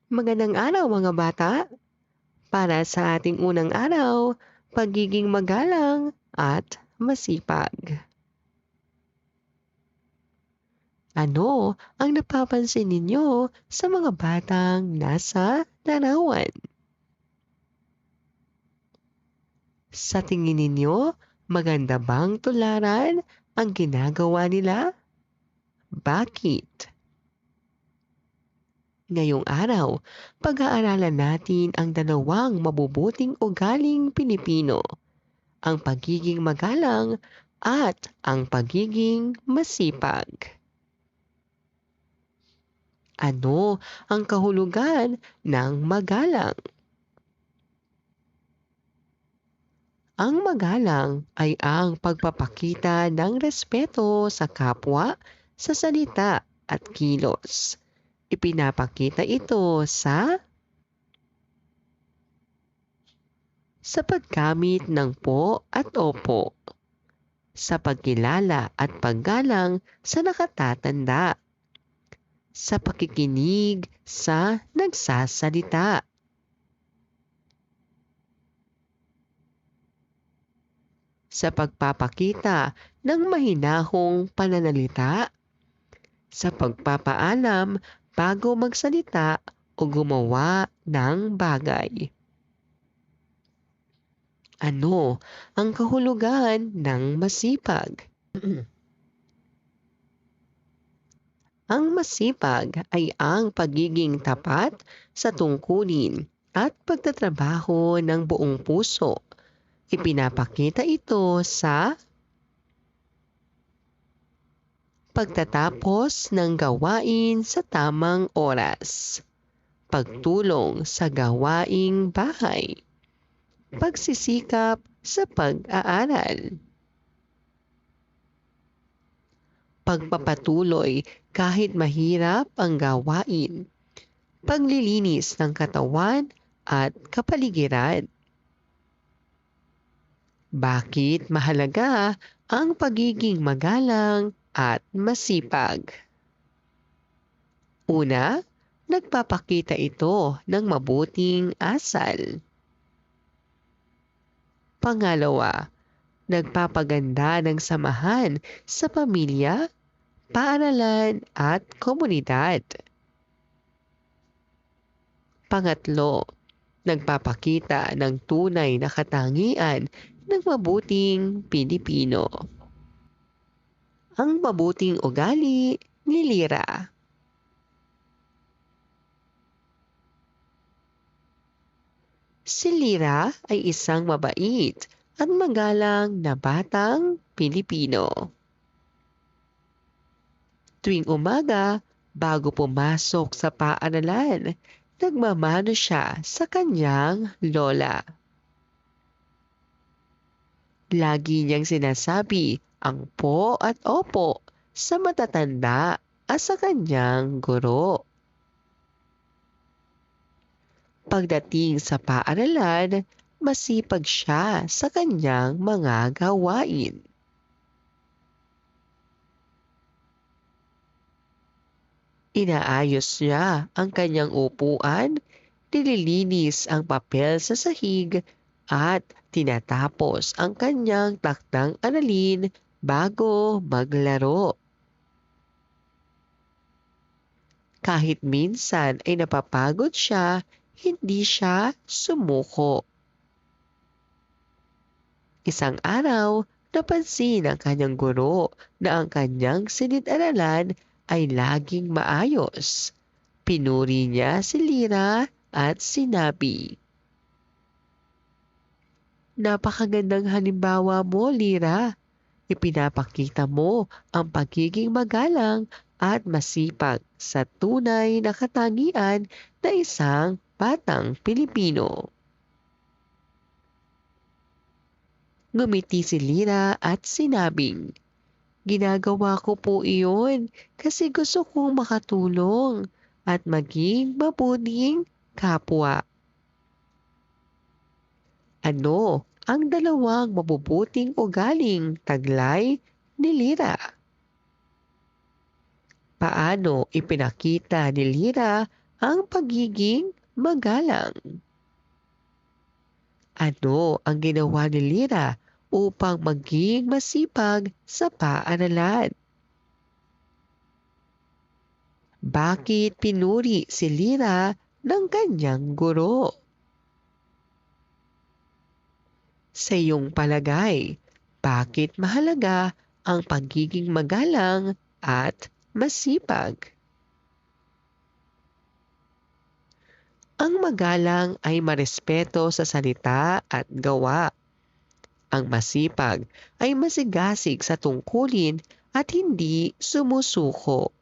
Magandang araw mga bata. Para sa ating unang araw, pagiging magalang at masipag. Ano ang napapansin ninyo sa mga batang nasa larawan? Sa tingin ninyo, maganda bang tularan ang ginagawa nila? Bakit? Ngayong araw, pag-aaralan natin ang dalawang mabubuting ugaling Pilipino, ang pagiging magalang at ang pagiging masipag. Ano ang kahulugan ng magalang? Ang magalang ay ang pagpapakita ng respeto sa kapwa sa salita at kilos. Ipinapakita ito sa paggamit ng po at opo, sa pagkilala at paggalang sa nakatatanda, sa pakikinig sa nagsasalita, sa pagpapakita ng mahinahong pananalita, sa pagpapaalam bago magsalita o gumawa ng bagay. Ano ang kahulugan ng masipag? Ang masipag ay ang pagiging tapat sa tungkulin at pagtatrabaho ng buong puso. Ipinapakita ito sa pagtatapos ng gawain sa tamang oras, pagtulong sa gawaing bahay, pagsisikap sa pag-aaral, pagpapatuloy kahit mahirap ang gawain, paglilinis ng katawan at kapaligiran. Bakit mahalaga ang pagiging magalang at masipag? Una, nagpapakita ito ng mabuting asal. Pangalawa, nagpapaganda ng samahan sa pamilya, paaralan at komunidad. Pangatlo, nagpapakita ng tunay na katangian ng mabuting Pilipino. Ang mabuting ugali ni Lira. Si Lira ay isang mabait at magalang na batang Pilipino. Tuwing umaga, bago pumasok sa paaralan, nagmamano siya sa kanyang lola. Lagi niyang sinasabi ang po at opo sa matatanda at sa kanyang guro. Pagdating sa paaralan, masipag siya sa kanyang mga gawain. Inaayos niya ang kanyang upuan, nililinis ang papel sa sahig, at tinatapos ang kanyang takdang aralin bago maglaro. Kahit minsan ay napapagod siya, hindi siya sumuko. Isang araw, napansin ng kanyang guro na ang kanyang silid-aralan ay laging maayos. Pinuri niya si Lira at sinabi, "Napakagandang halimbawa mo, Lira. Ipinapakita mo ang pagiging magalang at masipag sa tunay na katangian na isang batang Pilipino." Ngumiti si Lira at sinabing, "Ginagawa ko po iyon kasi gusto kong makatulong at maging mabuting kapwa." Ano ang dalawang mabubuting ugaling taglay ni Lira? Paano ipinakita ni Lira ang pagiging magalang. Ano ang ginawa ni Lyra upang maging masipag sa paaralan? Bakit pinuri si Lyra ng kanyang guro? Sa iyong palagay, bakit mahalaga ang pagiging magalang at masipag? Ang magalang ay marespeto sa salita at gawa. Ang masipag ay masigasig sa tungkulin at hindi sumusuko.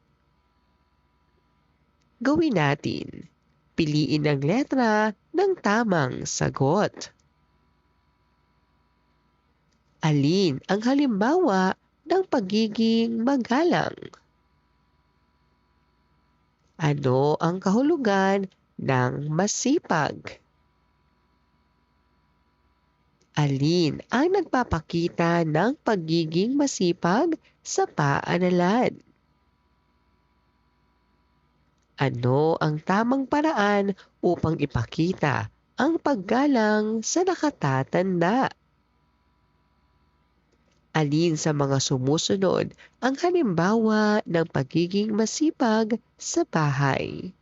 Gawin natin. Piliin ang letra ng tamang sagot. Alin ang halimbawa ng pagiging magalang? Ano ang kahulugan ng masipag? Alin ang nagpapakita ng pagiging masipag sa paaralan? Ano ang tamang paraan upang ipakita ang paggalang sa nakatatanda? Alin sa mga sumusunod ang halimbawa ng pagiging masipag sa bahay?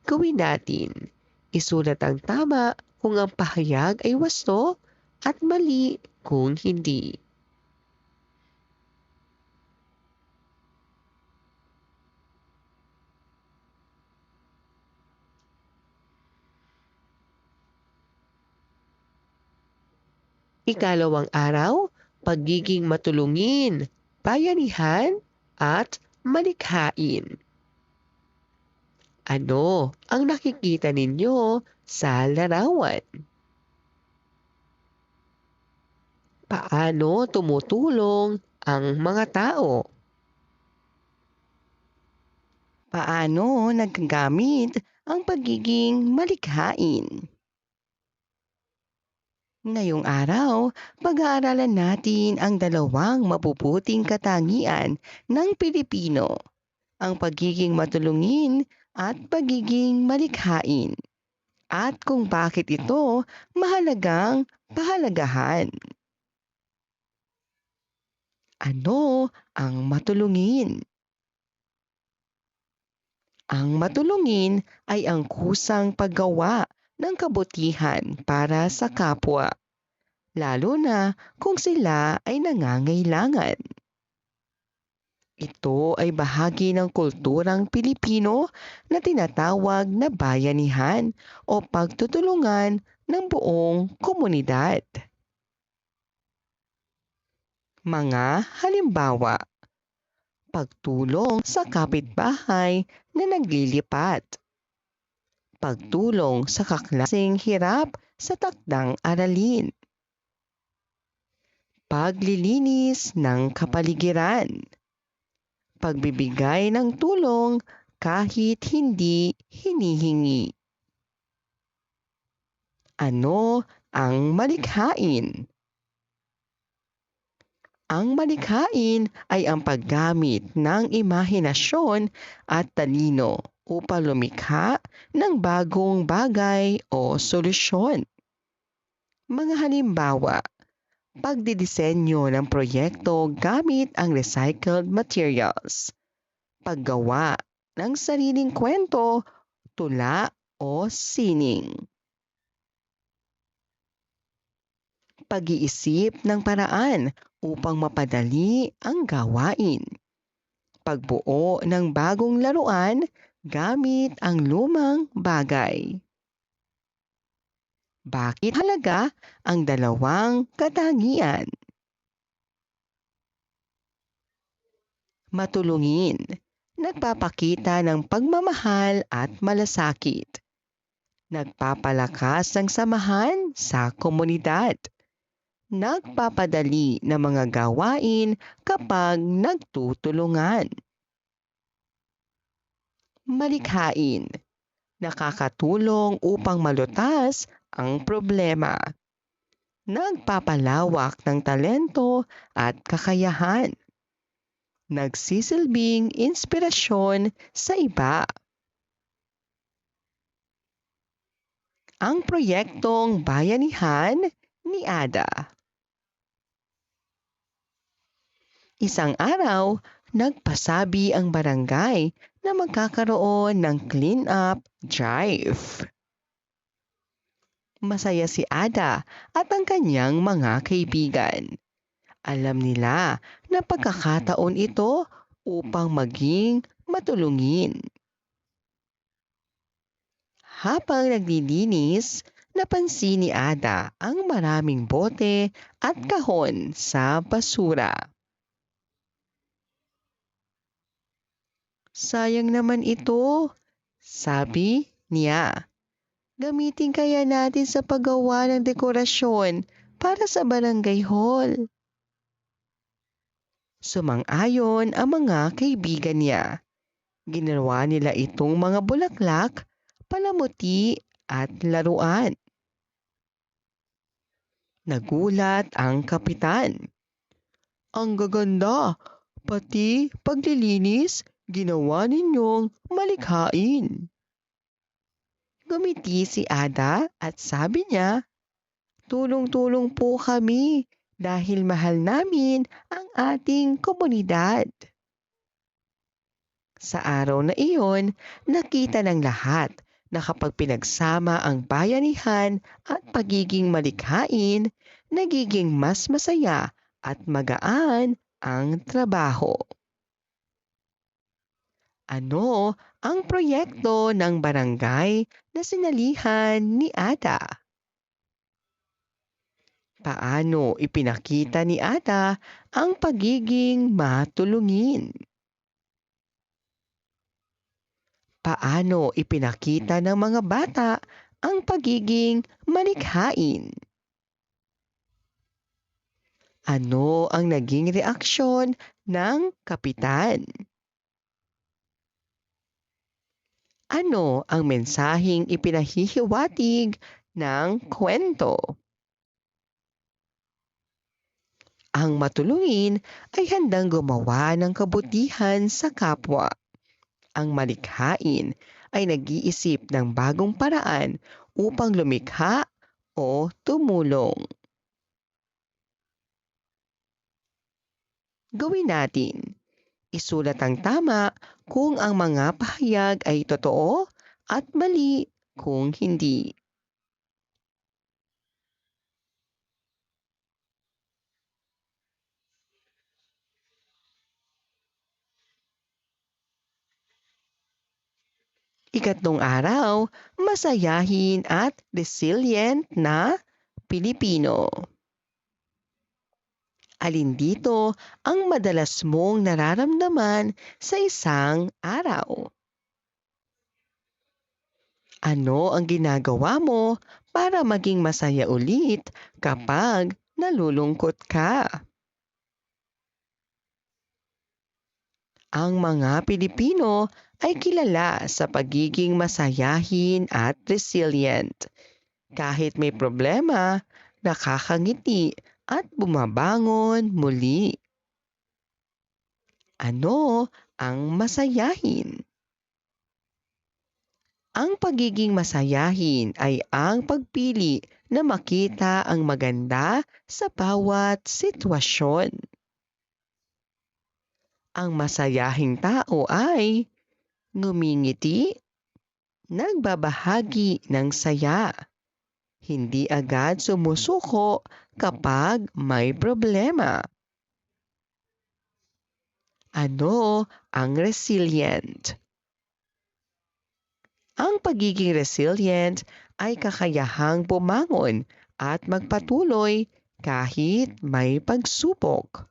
Gawin natin. Isulat ang tama kung ang pahayag ay wasto at mali kung hindi. Ikalawang araw, pagiging matulungin, bayanihan, at malikhain. Ano ang nakikita ninyo sa larawan? Paano tumutulong ang mga tao? Paano nagagamit ang pagiging malikhain? Ngayong araw, pag-aaralan natin ang dalawang mapuputing katangian ng Pilipino, ang pagiging matulungin at pagiging malikhain, at kung bakit ito mahalagang pahalagahan. Ano ang matulungin? Ang matulungin ay ang kusang paggawa ng kabutihan para sa kapwa, lalo na kung sila ay nangangailangan. Ito ay bahagi ng kulturang Pilipino na tinatawag na bayanihan o pagtutulungan ng buong komunidad. Mga halimbawa, pagtulong sa kapitbahay na naglilipat, pagtulong sa kaklaseng hirap sa takdang aralin, paglilinis ng kapaligiran, pagbibigay ng tulong kahit hindi hinihingi. Ano ang malikhain? Ang malikhain ay ang paggamit ng imahinasyon at talino upang lumikha ng bagong bagay o solusyon. Mga halimbawa, pagdidisenyo ng proyekto gamit ang recycled materials, paggawa ng sariling kwento, tula o sining. Pag-iisip ng paraan upang mapadali ang gawain. Pagbuo ng bagong laruan gamit ang lumang bagay. Bakit halaga ang dalawang katangian? Matulungin, nagpapakita ng pagmamahal at malasakit. Nagpapalakas ng samahan sa komunidad. Nagpapadali ng mga gawain kapag nagtutulungan. Malikhain, nakakatulong upang malutas ang problema. Nagpapalawak ng talento at kakayahan. Nagsisilbing inspirasyon sa iba. ang proyektong bayanihan ni Ada. Isang araw, nagpasabi ang barangay na magkakaroon ng clean-up drive. Masaya si Ada at ang kanyang mga kaibigan. Alam nila na pagkakataon ito upang maging matulungin. Habang naglilinis, napansin ni Ada ang maraming bote at kahon sa basura. Sayang naman ito, sabi niya. Gamitin kaya natin sa paggawa ng dekorasyon para sa barangay hall. Sumang-ayon ang mga kaibigan niya. Ginawa nila itong mga bulaklak, palamuti at laruan. Nagulat ang kapitan. Ang gaganda, pati paglilinis, ginawa ninyong malikhain. Gumiti si Ada at sabi niya, tulong-tulong po kami dahil mahal namin ang ating komunidad. Sa araw na iyon, nakita ng lahat na kapag pinagsama ang bayanihan at pagiging malikhain, nagiging mas masaya at magaan ang trabaho. Ano ang proyekto ng barangay na sinalihan ni Ada? Paano ipinakita ni Ada ang pagiging matulungin? Paano ipinakita ng mga bata ang pagiging malikhain? Ano ang naging reaksyon ng kapitan? Ano ang mensaheng ipinahihiwatig ng kwento? Ang matulungin ay handang gumawa ng kabutihan sa kapwa. Ang malikhain ay nag-iisip ng bagong paraan upang lumikha o tumulong. Gawin natin. Isulat ang tama kung ang mga pahayag ay totoo at mali kung hindi. Ikatlong araw, masayahin at resilient na Pilipino. Alin dito ang madalas mong nararamdaman sa isang araw? Ano ang ginagawa mo para maging masaya ulit kapag nalulungkot ka? Ang mga Pilipino ay kilala sa pagiging masayahin at resilient. Kahit may problema, nakakangiti at bumabangon muli. Ano ang masayahin? Ang pagiging masayahin ay ang pagpili na makita ang maganda sa bawat sitwasyon. Ang masayahing tao ay ngumingiti, nagbabahagi ng saya, hindi agad sumusuko kapag may problema. Ano ang resilient? Ang pagiging resilient ay kakayahang bumangon at magpatuloy kahit may pagsubok.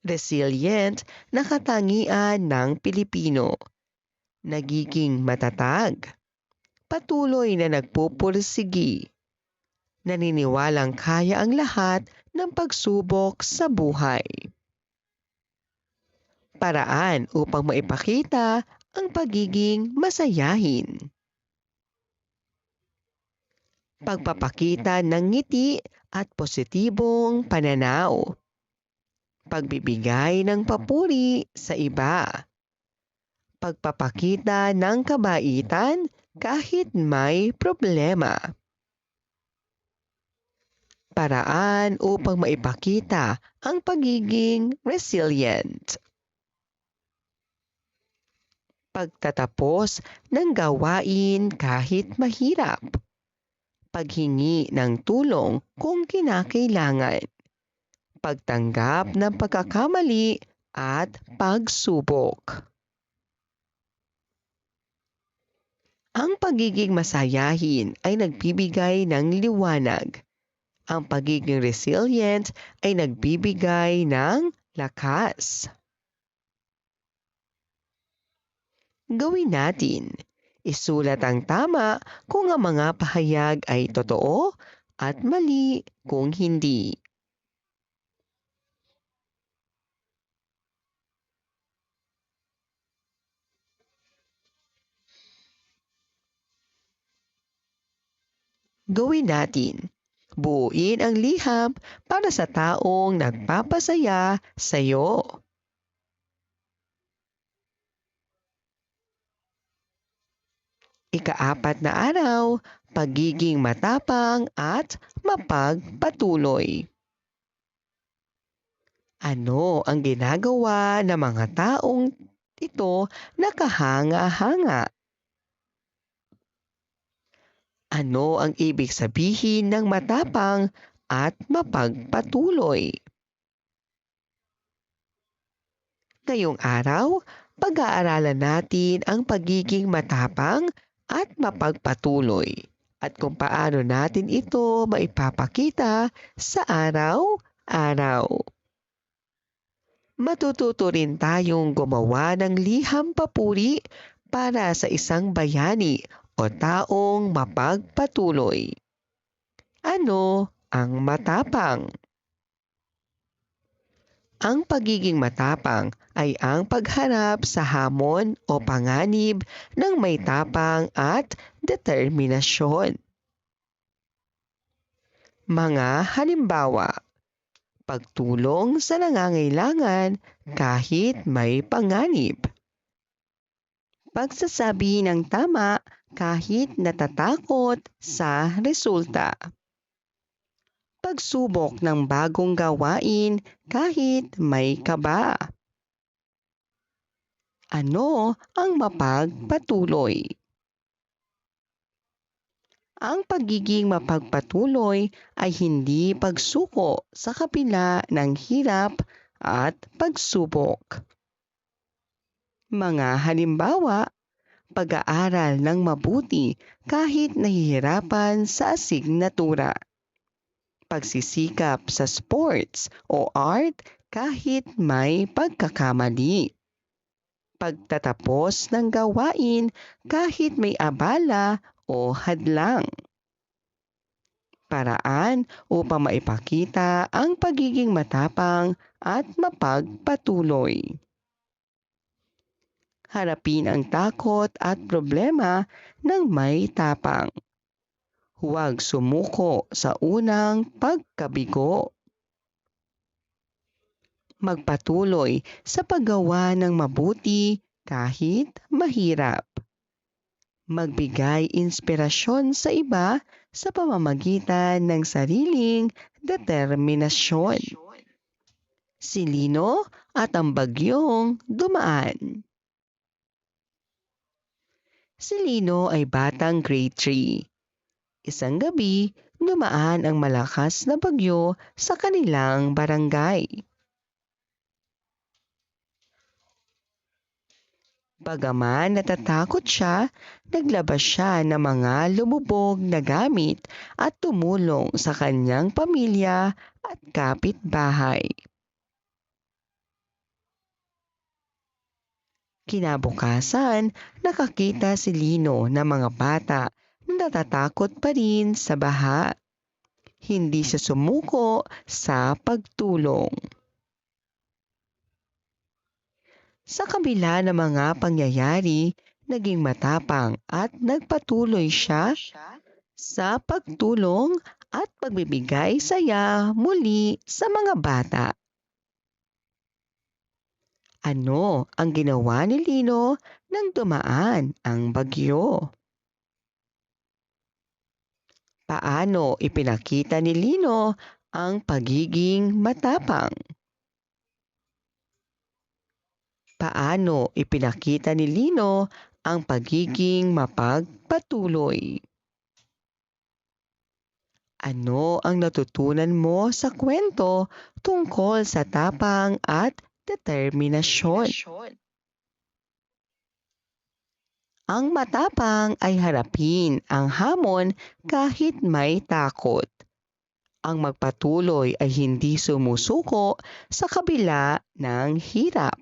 Resilient na katangian ng Pilipino. Nagiging matatag. Patuloy na nagpupursigi. Naniniwalang kaya ang lahat ng pagsubok sa buhay. Paraan upang maipakita ang pagiging masayahin. Pagpapakita ng ngiti at positibong pananaw. Pagbibigay ng papuri sa iba. Pagpapakita ng kabaitan kahit may problema. Paraan upang maipakita ang pagiging resilient. Pagtatapos ng gawain kahit mahirap. Paghingi ng tulong kung kinakailangan. Pagtanggap ng pagkakamali at pagsubok. Ang pagiging masayahin ay nagbibigay ng liwanag. Ang pagiging resilient ay nagbibigay ng lakas. Gawin natin. Isulat ang tama kung ang mga pahayag ay totoo at mali kung hindi. Gawin natin. Buuin ang liham para sa taong nagpapasaya sa iyo. Ika-4 na araw, pagiging matapang at mapagpatuloy. Ano ang ginagawa ng mga taong ito nakahanga-hanga? Ano ang ibig sabihin ng matapang at mapagpatuloy? Ngayong araw, pag-aaralan natin ang pagiging matapang at mapagpatuloy at kung paano natin ito maipapakita sa araw-araw. Matututo rin tayong gumawa ng liham papuri para sa isang bayani o taong mapagpatuloy. Ano ang matapang? Ang pagiging matapang ay ang pagharap sa hamon o panganib ng may tapang at determinasyon. Mga halimbawa, pagtulong sa nangangailangan kahit may panganib. Pagsasabi ng tama kahit natatakot sa resulta. Pagsubok ng bagong gawain kahit may kaba. Ano ang mapagpatuloy? Ang pagiging mapagpatuloy ay hindi pagsuko sa kabila ng hirap at pagsubok. Mga halimbawa, pag-aaral ng mabuti kahit nahihirapan sa asignatura. Pagsisikap sa sports o art kahit may pagkakamali. Pagtatapos ng gawain kahit may abala o hadlang. Paraan upang maipakita ang pagiging matapang at mapagpatuloy. Harapin ang takot at problema ng may tapang. Huwag sumuko sa unang pagkabigo. Magpatuloy sa paggawa ng mabuti kahit mahirap. Magbigay inspirasyon sa iba sa pamamagitan ng sariling determinasyon. Si Lino at ang bagyong dumaan. Si Lino ay batang grade 3. Isang gabi, dumaan ang malakas na bagyo sa kanilang barangay. Bagaman natatakot siya, naglabas siya ng mga lumubog na gamit at tumulong sa kanyang pamilya at kapitbahay. Kinabukasan, nakakita si Lino ng mga bata natatakot pa rin sa baha. Hindi siya sumuko sa pagtulong. Sa kabila ng mga pangyayari, naging matapang at nagpatuloy siya sa pagtulong at pagbibigay saya muli sa mga bata. Ano ang ginawa ni Lino nang dumaan ang bagyo? Paano ipinakita ni Lino ang pagiging matapang? Paano ipinakita ni Lino ang pagiging mapagpatuloy? Ano ang natutunan mo sa kwento tungkol sa tapang at determinasyon? Ang matapang ay harapin ang hamon kahit may takot. Ang magpatuloy ay hindi sumusuko sa kabila ng hirap.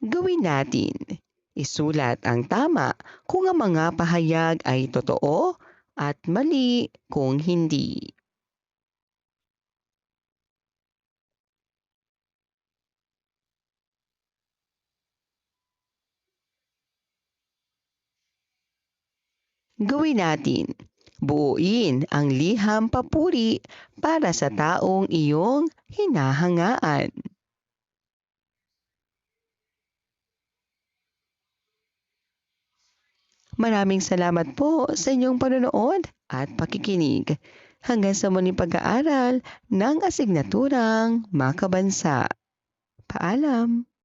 Gawin natin. Isulat ang tama kung ang mga pahayag ay totoo at mali kung hindi. Gawin natin. Buuin ang liham papuri para sa taong iyong hinahangaan. Maraming salamat po sa inyong panonood at pakikinig. Hanggang sa muling pag-aaral ng asignaturang Makabansa. Paalam!